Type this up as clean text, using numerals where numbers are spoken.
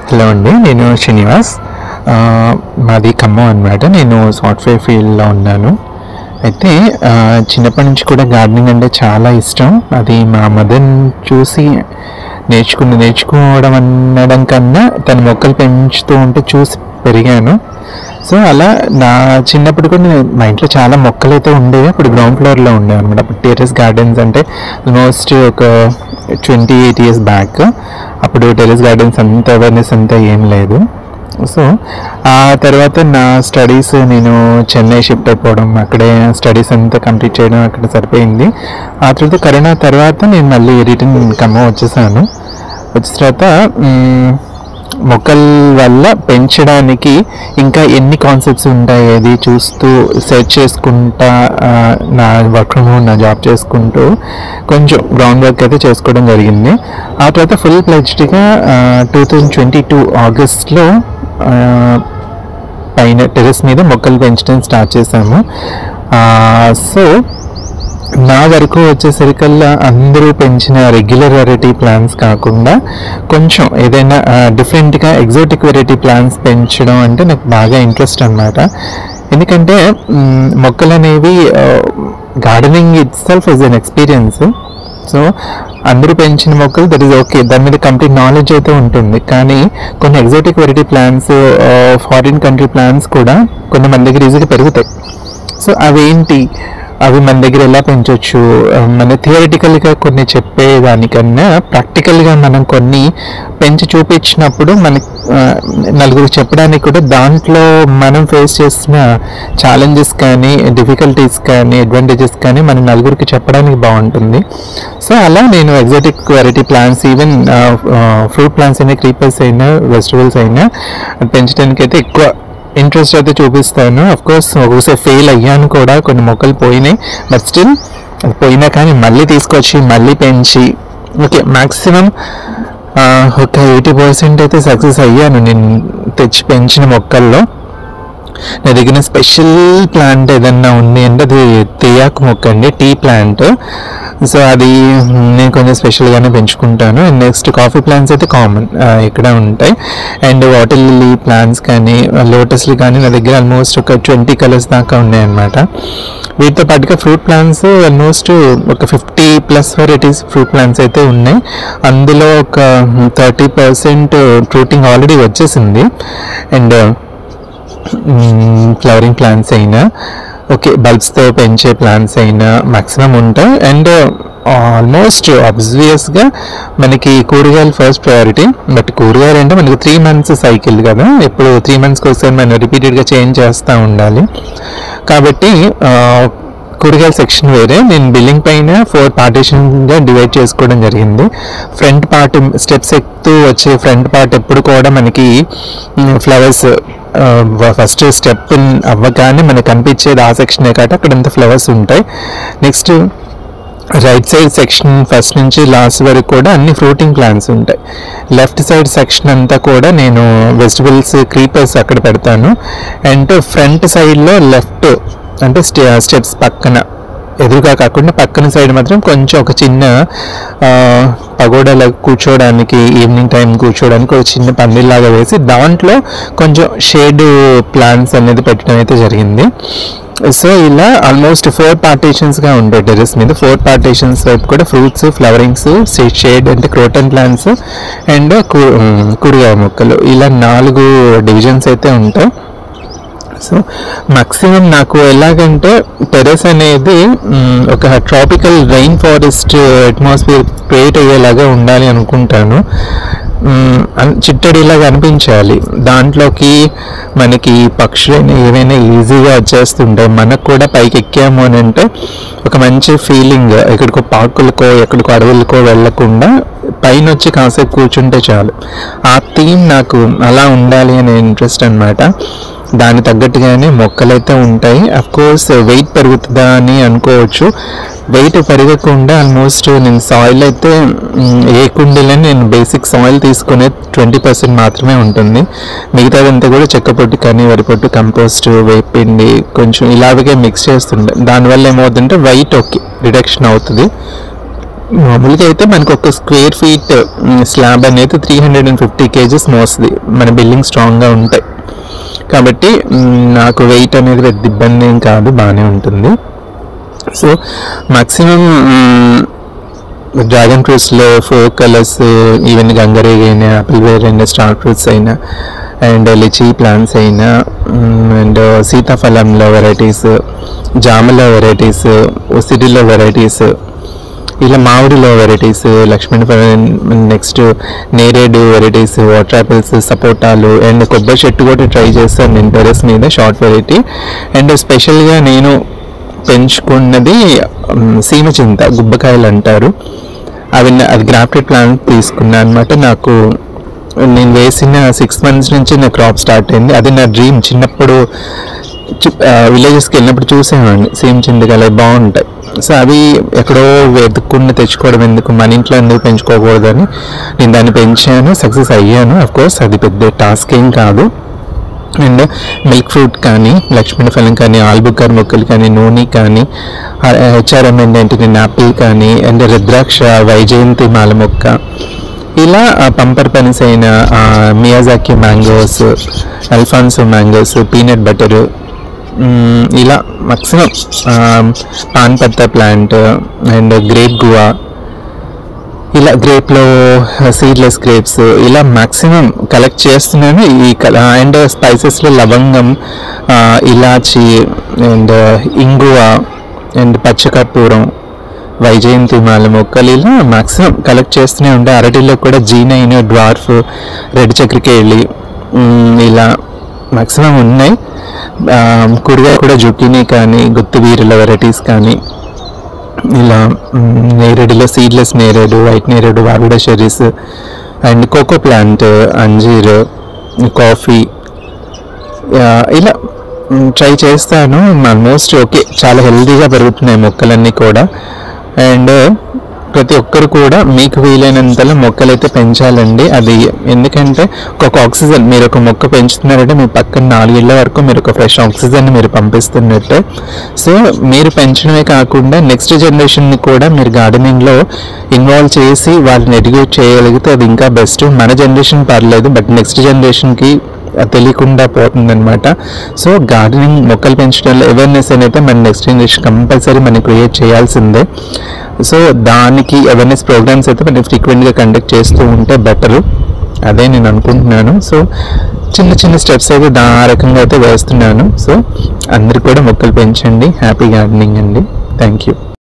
Hello అండి, నేను శ్రీనివాస్. మాది ఖమ్మం అనమాట. నేను సాఫ్ట్వేర్ ఫీల్డ్లో ఉన్నాను. అయితే చిన్నప్పటి నుంచి కూడా గార్డెనింగ్ అంటే చాలా ఇష్టం. అది మా మదర్ని చూసి నేర్చుకోవడం అనడం కన్నా తన మొక్కలు పెంచుతూ ఉంటే చూసి పెరిగాను. సో అలా నా చిన్నప్పుడు కూడా మా ఇంట్లో చాలా మొక్కలు అయితే ఉండేవి. అప్పుడు గ్రౌండ్ ఫ్లోర్లో ఉండేవి అనమాట. అప్పుడు టెర్రస్ గార్డెన్స్ అంటే ఆల్మోస్ట్ ఒక 28 years బ్యాక్. అప్పుడు టెర్రస్ గార్డెన్స్ అంత అవేర్నెస్ అంతా ఏం లేదు. సో ఆ తర్వాత నా స్టడీస్, నేను చెన్నై షిఫ్ట్ అయిపోవడం, అక్కడే స్టడీస్ అంతా కంప్లీట్ చేయడం అక్కడ సరిపోయింది. ఆ తర్వాత కరోనా తర్వాత నేను మళ్ళీ రిటర్న్ ఖమ్మం వచ్చేసాను. వచ్చిన తర్వాత మొక్కల వల్ల పెంచడానికి ఇంకా ఎన్ని కాన్సెప్ట్స్ ఉంటాయి అది చూస్తూ సెర్చ్ చేసుకుంటా నా వర్క్ ఫ్రమ్ హోమ్, నా జాబ్ చేసుకుంటూ కొంచెం గ్రౌండ్ వర్క్ అయితే చేసుకోవడం జరిగింది. ఆ తర్వాత ఫుల్ ప్లెడ్జ్డ్గా 2022 ఆగస్ట్లో పైన టెర్రస్ మీద మొక్కలు పెంచడం స్టార్ట్ చేశాము. సో నా వరకు వచ్చేసరికల్లా అందరూ పెంచిన రెగ్యులర్ వెరైటీ ప్లాంట్స్ కాకుండా కొంచెం ఏదైనా డిఫరెంట్గా ఎగ్జోటిక్ వెరైటీ ప్లాంట్స్ పెంచడం అంటే నాకు బాగా ఇంట్రెస్ట్ అన్నమాట. ఎందుకంటే మొక్కలు అనేవి gardening it self is an experience. So అందరూ పెంచిన మొక్కలు దట్ ఈస్ ఓకే, దాని మీద కంప్లీట్ నాలెడ్జ్ అయితే ఉంటుంది. కానీ కొన్ని exotic variety plants, foreign country plants కూడా కొంతమంది దగ్గర ఈజీగా పెరుగుతాయి. సో అవి మన దగ్గర ఎలా పెంచవచ్చు, మన థియరిటికల్గా కొన్ని చెప్పేదానికన్నా ప్రాక్టికల్గా మనం కొన్ని పెంచి చూపించినప్పుడు మనకి నలుగురికి చెప్పడానికి కూడా దాంట్లో మనం ఫేస్ చేసిన ఛాలెంజెస్ కానీ, డిఫికల్టీస్ కానీ, అడ్వాంటేజెస్ కానీ మన నలుగురికి చెప్పడానికి బాగుంటుంది. సో అలా నేను exotic variety plants, even fruit plants అయినా, క్రీపర్స్ అయినా, వెజిటబుల్స్ అయినా పెంచడానికి అయితే ఎక్కువ ఇంట్రెస్ట్ అయితే చూపిస్తాను. అఫ్కోర్స్ ఒకసారి ఫెయిల్ అయ్యాను కూడా, కొన్ని మొక్కలు పోయినాయి. బట్ స్టిల్ పోయినా కానీ మళ్ళీ తీసుకొచ్చి మళ్ళీ పెంచి ఓకే మ్యాక్సిమం ఒక 80% అయితే సక్సెస్ అయ్యాను నేను తెచ్చి పెంచిన మొక్కల్లో. నా దగ్గర స్పెషల్ ప్లాంట్ ఏదన్నా ఉంది అంటే అది తేయాకు మొక్క అండి, టీ ప్లాంట్. సో అది నేను కొంచెం స్పెషల్గానే పెంచుకుంటాను. అండ్ నెక్స్ట్ కాఫీ ప్లాంట్స్ అయితే కామన్ ఇక్కడ ఉంటాయి. అండ్ వాటర్ లిల్లీ ప్లాంట్స్ కానీ, లోటస్లు కానీ నా దగ్గర ఆల్మోస్ట్ ఒక 20 కలర్స్ దాకా ఉన్నాయన్నమాట. వీటితో పాటుగా ఫ్రూట్ ప్లాంట్స్ ఆల్మోస్ట్ ఒక 50+ వెరైటీస్ ఫ్రూట్ ప్లాంట్స్ అయితే ఉన్నాయి. అందులో ఒక 30% ఫ్రూటింగ్ ఆల్రెడీ వచ్చేసింది. అండ్ ఫ్లవరింగ్ ప్లాంట్స్ అయినా ఓకే, బల్బ్స్తో పెంచే ప్లాంట్స్ అయినా మ్యాక్సిమం ఉంటాయి. అండ్ ఆల్మోస్ట్ ఆబ్వియస్గా మనకి కూరగాయలు ఫస్ట్ ప్రయారిటీ. బట్ కూరగాయలు అంటే మనకి 3 months సైకిల్ కదా, ఎప్పుడు 3 monthsకి ఒకసారి మనం రిపీటెడ్గా చేంజ్ చేస్తూ ఉండాలి. కాబట్టి కూరగాయల సెక్షన్ వేరే, నేను బిల్డింగ్ పైన 4 పార్టీషన్గా డివైడ్ చేసుకోవడం జరిగింది. ఫ్రంట్ పార్ట్ స్టెప్స్ ఎక్కుతూ వచ్చే ఫ్రంట్ పార్ట్ ఎప్పుడు కూడా మనకి ఫ్లవర్స్ ఫస్ట్ స్టెప్ అవ్వగానే మనకు కనిపించేది ఆ సెక్షనే కాబట్టి అక్కడంతా ఫ్లవర్స్ ఉంటాయి. Next right side section first నుంచి లాస్ట్ వరకు కూడా అన్ని ఫ్రూటింగ్ ప్లాంట్స్ ఉంటాయి. లెఫ్ట్ సైడ్ సెక్షన్ అంతా కూడా నేను వెజిటబుల్స్, క్రీపర్స్ అక్కడ పెడతాను. అండ్ ఫ్రంట్ సైడ్లో లెఫ్ట్ అంటే స్టెప్స్ పక్కన, ఎదురుగా కాకుండా పక్కన సైడ్ మాత్రం కొంచెం ఒక చిన్న పగోడాలో కూర్చోవడానికి, ఈవినింగ్ టైం కూర్చోవడానికి ఒక చిన్న పందిలాగా వేసి దాంట్లో కొంచెం షేడ్ ప్లాంట్స్ అనేది పెట్టడం అయితే జరిగింది. సో ఇలా ఆల్మోస్ట్ 4 పార్టీషన్స్గా ఉంటాయి టెర్రస్ మీద. 4 పార్టీషన్స్ వైపు కూడా ఫ్రూట్స్, ఫ్లవరింగ్స్, షేడ్ అంటే క్రోటన్ ప్లాంట్స్ అండ్ కూరగాయ మొక్కలు, ఇలా 4 డివిజన్స్ అయితే ఉంటాయి. సో మ్యాక్సిమం నాకు ఎలాగంటే టెర్రస్ అనేది ఒక tropical rain forest atmosphere create అయ్యేలాగా ఉండాలి అనుకుంటాను. చిట్టడిలాగా అనిపించాలి. దాంట్లోకి మనకి పక్షులైనా ఏవైనా ఈజీగా వచ్చేస్తుంటాయి. మనకు కూడా పైకి ఎక్కాము అని అంటే ఒక మంచి ఫీలింగ్, ఎక్కడికో పార్కులకో ఎక్కడికో అడవులకో వెళ్ళకుండా పైన వచ్చి కాసేపు కూర్చుంటే చాలు. ఆ థీమ్ నాకు అలా ఉండాలి అనే ఇంట్రెస్ట్ అన్నమాట. దాని తగ్గట్టుగానే మొక్కలైతే ఉంటాయి. అఫ్కోర్స్ వెయిట్ పెరుగుతుందా అని అనుకోవచ్చు. వెయిట్ పెరగకుండా ఆల్మోస్ట్ నేను సాయిల్ అయితే ఏ కుండీలని నేను బేసిక్ సాయిల్ తీసుకునే 20% మాత్రమే ఉంటుంది. మిగతాదంతా కూడా చెక్క పొట్టు కానీ, వరి పొట్టు, కంపోస్ట్, వేపిండి కొంచెం ఇలాగే మిక్స్ చేస్తుండే. దానివల్ల ఏమవుతుందంటే వెయిట్ ఓకే రిడక్షన్ అవుతుంది. మామూలుగా అయితే మనకు ఒక స్క్వేర్ ఫీట్ స్లాబ్ అనేది 350 kgs మోస్తుంది, మన బిల్డింగ్ స్ట్రాంగ్గా ఉంటాయి కాబట్టి నాకు వెయిట్ అనేది పెద్ద ఇబ్బంది ఏం కాదు, బాగానే ఉంటుంది. సో మ్యాక్సిమం డ్రాగన్ ఫ్రూట్స్లో 4 కలర్స్, ఈవెన్ గంగరేగి అయినా, యాపిల్ వేర్ అయినా, స్టార్ ఫ్రూట్స్ అయినా, అండ్ లిచీ ప్లాంట్స్ అయినా, అండ్ సీతాఫలంలో వెరైటీస్, జామలో వెరైటీస్, ఉసిరిలో వెరైటీస్, ఇలా మామిడిలో వెరైటీస్, లక్ష్మణ్ ఫలం, నెక్స్ట్ నేరేడు వెరైటీస్, వాటర్ యాపిల్స్, సపోటాలు, అండ్ కొబ్బరి చెట్టు కూడా ట్రై చేస్తాను నేను టెర్రస్ మీద, షార్ట్ వెరైటీ. అండ్ స్పెషల్గా నేను పెంచుకున్నది సీమ చింత, గుబ్బకాయలు అంటారు, అది గ్రాఫ్టెడ్ ప్లాంట్ తీసుకున్నాను అనమాట. నాకు నేను వేసిన 6 months నుంచి నా క్రాప్ స్టార్ట్ అయింది. అది నా డ్రీమ్. చిన్నప్పుడు విలేజెస్కి వెళ్ళినప్పుడు చూసేవాడిని సీమ చింతకాయలు బాగుంటాయి. సో అవి ఎక్కడో వెతుక్కుని తెచ్చుకోవడం ఎందుకు, మన ఇంట్లో ఎందుకు పెంచుకోకూడదని నేను దాన్ని పెంచాను, సక్సెస్ అయ్యాను. అఫ్కోర్స్ అది పెద్ద టాస్క్ ఏం కాదు. అండ్ మిల్క్ ఫ్రూట్ కానీ, లక్ష్మణ ఫలం కానీ, ఆల్బుకర్ మొక్కలు కానీ, నూనె కానీ, HRM99 యాపిల్ కానీ, అండ్ రుద్రాక్ష, వైజయంతి మాల మొక్క, ఇలా పంపర్ పనిస్ అయిన Miyazaki mangoes, Alphonso mangoes, peanut butter, ఇలా మ్యాక్సిమం పాన్ పత్తా ప్లాంట్, అండ్ గ్రేప్ గువా, ఇలా గ్రేప్లో సీడ్లెస్ గ్రేప్స్, ఇలా మ్యాక్సిమం కలెక్ట్ చేస్తున్నాను. అండ్ స్పైసెస్లో లవంగం, ఇలాచి, అండ్ ఇంగువ, అండ్ పచ్చకర్పూరం, వైజయంతి మాల మొక్కలు, ఇలా మ్యాక్సిమం కలెక్ట్ చేస్తూనే ఉంటాయి. అరటిలో కూడా G9, డ్వార్ఫ్, రెడ్ చక్రికేళి, ఇలా మ్యాక్సిమం ఉన్నాయి. కూరగాయ కూడా జుకీనీ కానీ, గుత్తివీరుల వెరైటీస్ కానీ, ఇలా నేరేడులో సీడ్లెస్ నేరేడు, వైట్ నేరేడు, వారుడా షెర్రీస్, అండ్ కోకో ప్లాంట్, అంజీర్, కాఫీ, ఇలా ట్రై చేస్తాను. ఆల్మోస్ట్ ఓకే, చాలా హెల్తీగా పెరుగుతున్నాయి మొక్కలన్నీ కూడా. అండ్ ప్రతి ఒక్కరు కూడా మీకు వీలైనంతలో మొక్కలైతే పెంచాలండి. అది ఎందుకంటే ఒక ఆక్సిజన్, మీరు ఒక మొక్క పెంచుతున్నారంటే మీ పక్కన 4 ఇళ్ళ వరకు మీరు ఒక ఫ్రెష్ ఆక్సిజన్ని మీరు పంపిస్తున్నట్టే. సో మీరు పెంచడమే కాకుండా నెక్స్ట్ జనరేషన్ని కూడా మీరు గార్డెనింగ్లో ఇన్వాల్వ్ చేసి వాళ్ళని ఎడ్యుకేట్ చేయగలిగితే అది ఇంకా బెస్ట్. మన జనరేషన్ పర్లేదు, బట్ నెక్స్ట్ జనరేషన్కి తెలియకుండా పోతుందన్నమాట. సో గార్డెనింగ్, మొక్కలు పెంచడంలో అవేర్నెస్ అనేది మన నెక్స్ట్ జనరేషన్ కంపల్సరీ మనం క్రియేట్ చేయాల్సిందే. సో దానికి అవేర్నెస్ ప్రోగ్రామ్స్ అయితే మనం ఫ్రీక్వెంట్గా కండక్ట్ చేస్తూ ఉంటే బెటరు, అదే నేను అనుకుంటున్నాను. సో చిన్న చిన్న స్టెప్స్ అయితే ఆ రకంగా అయితే వేస్తున్నాను. సో అందరు కూడా మొక్కలు పెంచండి. హ్యాపీ గార్డెనింగ్ అండి. Thank you.